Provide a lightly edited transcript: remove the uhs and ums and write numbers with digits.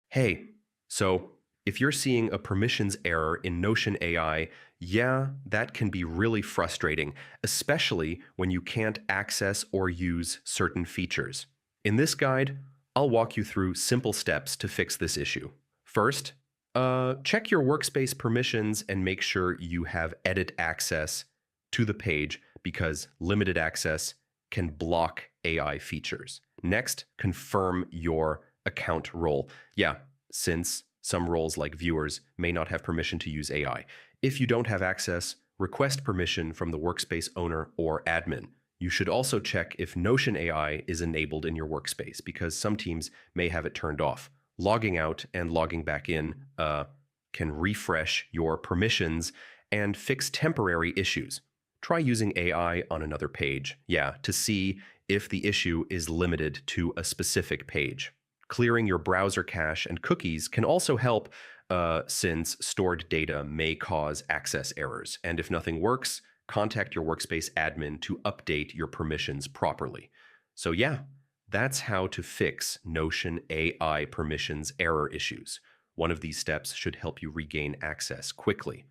Hey, so if you're seeing a permissions error in Notion AI, yeah, that can be really frustrating, especially when you can't access or use certain features. In this guide, I'll walk you through simple steps to fix this issue. First, check your workspace permissions and make sure you have edit access to the page because limited access can block AI features. Next, confirm your account role. Yeah, since some roles like viewers may not have permission to use AI. If you don't have access, request permission from the workspace owner or admin. You should also check if Notion AI is enabled in your workspace because some teams may have it turned off. Logging out and logging back in can refresh your permissions and fix temporary issues. Try using AI on another page, to see if the issue is limited to a specific page. Clearing your browser cache and cookies can also help since stored data may cause access errors. And if nothing works, contact your workspace admin to update your permissions properly. So that's how to fix Notion AI permissions error issues. One of these steps should help you regain access quickly.